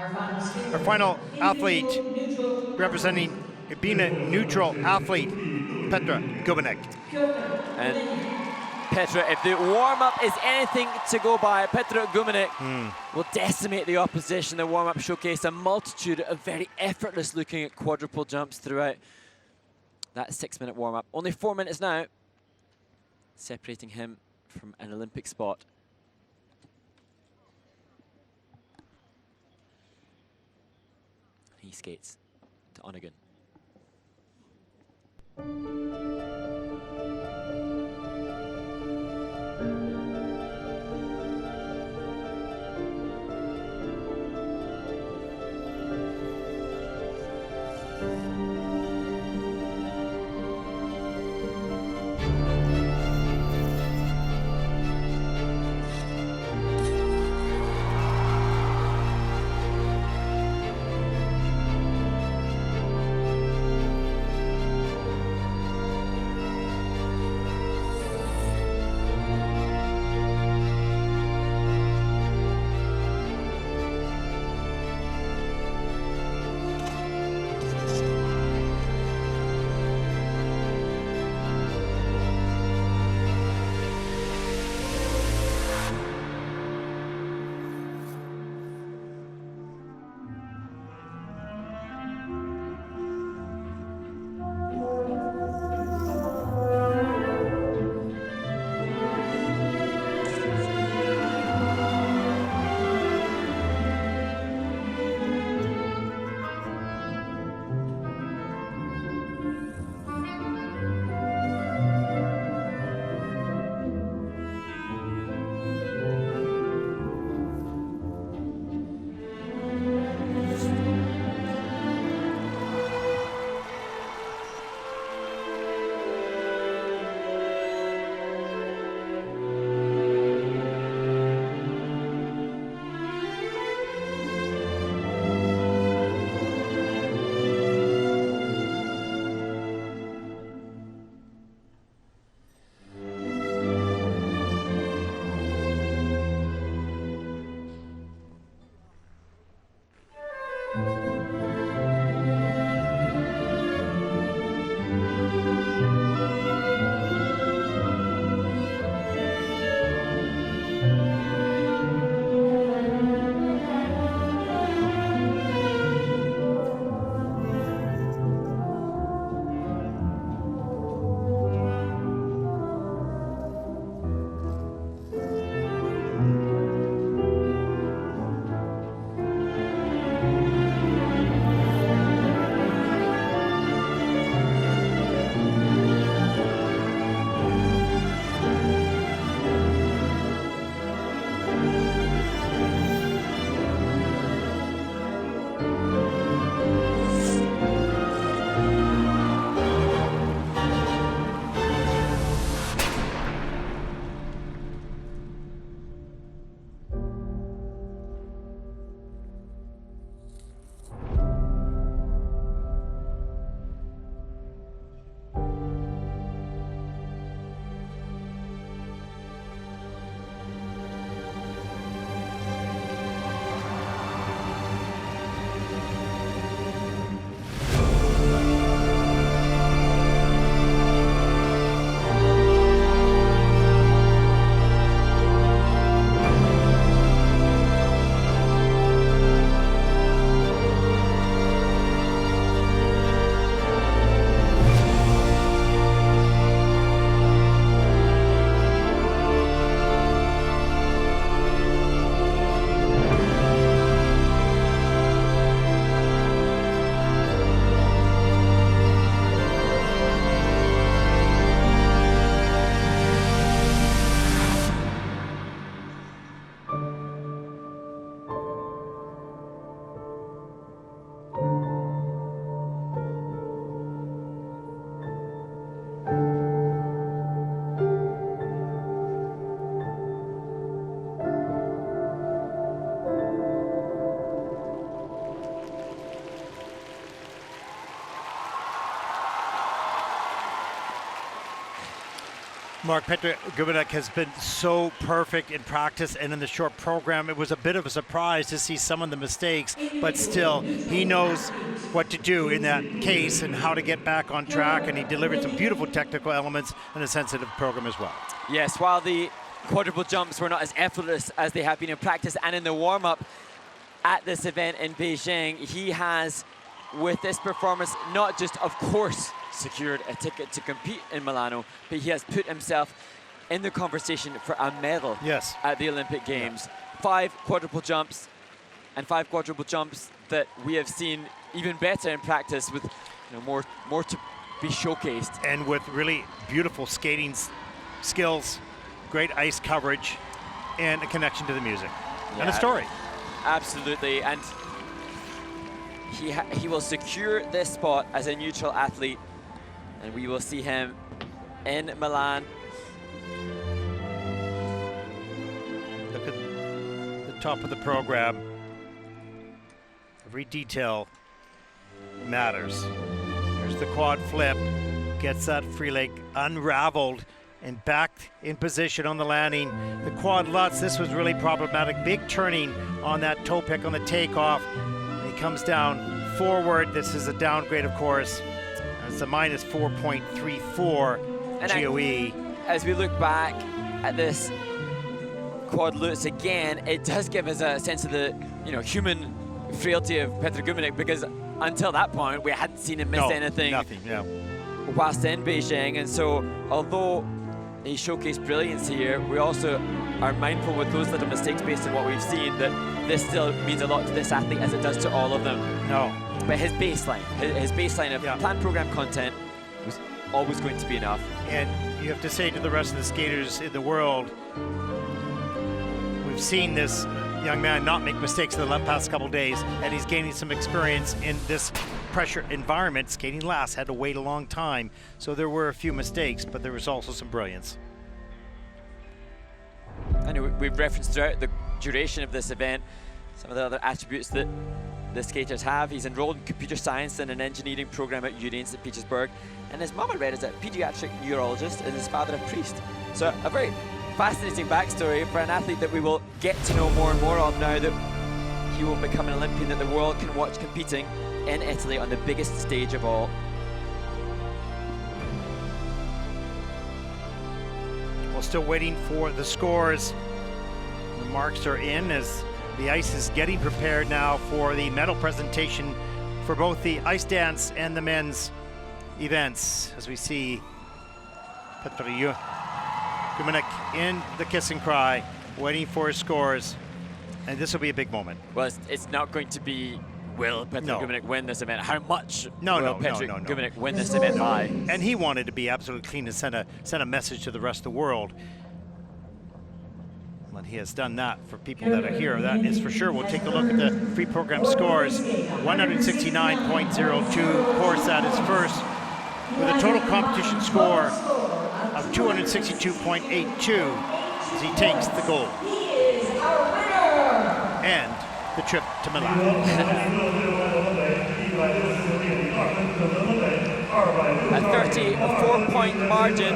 Our final athlete representing being a neutral athlete, Petr GUMENNIK. And Petr, if the warm-up is anything to go by, Petr GUMENNIK will decimate the opposition. The warm-up showcased a multitude of very effortless-looking quadruple jumps throughout that 6-minute warm-up. Only 4 minutes now, separating him from an Olympic spot. He skates to Onegin. Mark, Petr GUMENNIK has been so perfect in practice and in the short program. It was a bit of a surprise to see some of the mistakes, but still, he knows what to do in that case and how to get back on track, and he delivered some beautiful technical elements and a sensitive program as well. Yes, while the quadruple jumps were not as effortless as they have been in practice and in the warm-up at this event in Beijing, he has, with this performance, not just, of course, secured a ticket to compete in Milano, but he has put himself in the conversation for a medal at the Olympic Games. 5 quadruple jumps, and 5 quadruple jumps that we have seen even better in practice, with more to be showcased. And with really beautiful skating skills, great ice coverage, and a connection to the music, and a story. Absolutely, and he will secure this spot as a neutral athlete, and we will see him in Milan. Look at the top of the program. Every detail matters. There's the quad flip, gets that free leg unraveled and back in position on the landing. The quad lutz, this was really problematic. Big turning on that toe pick on the takeoff. And he comes down forward. This is a downgrade, of course. It's a minus 4.34 GOE. As we look back at this quad lutz again, it does give us a sense of the human frailty of Petr GUMENNIK, because until that point we hadn't seen him miss anything whilst in Beijing. And so although he showcased brilliance here, we also are mindful with those little mistakes based on what we've seen that this still means a lot to this athlete, as it does to all of them. But his baseline of planned program content was always going to be enough. And you have to say to the rest of the skaters in the world, we've seen this young man not make mistakes in the past couple days, and he's gaining some experience in this pressure environment. Skating last, had to wait a long time, so there were a few mistakes, but there was also some brilliance. I know we've referenced throughout the duration of this event some of the other attributes that the skaters have. He's enrolled in computer science and an engineering program at UNE in St. Petersburg, and his mum, I read, is a pediatric neurologist and his father a priest. So a very fascinating backstory for an athlete that we will get to know more and more of now that he will become an Olympian that the world can watch competing in Italy on the biggest stage of all. We're still waiting for the scores. The marks are in as the ice is getting prepared now for the medal presentation for both the ice dance and the men's events, as we see Petr GUMENNIK in the kiss and cry, waiting for his scores, and this will be a big moment. Well, it's not going to be, will Petr GUMENNIK win this event? How much will Petr GUMENNIK win this event by? And he wanted to be absolutely clean and send a message to the rest of the world. But he has done that for people that are here, that is for sure. We'll take a look at the free program scores. 169.02, of course, that is first, with a total competition score of 262.82 as he takes the gold and the trip to Milan. A 34-point margin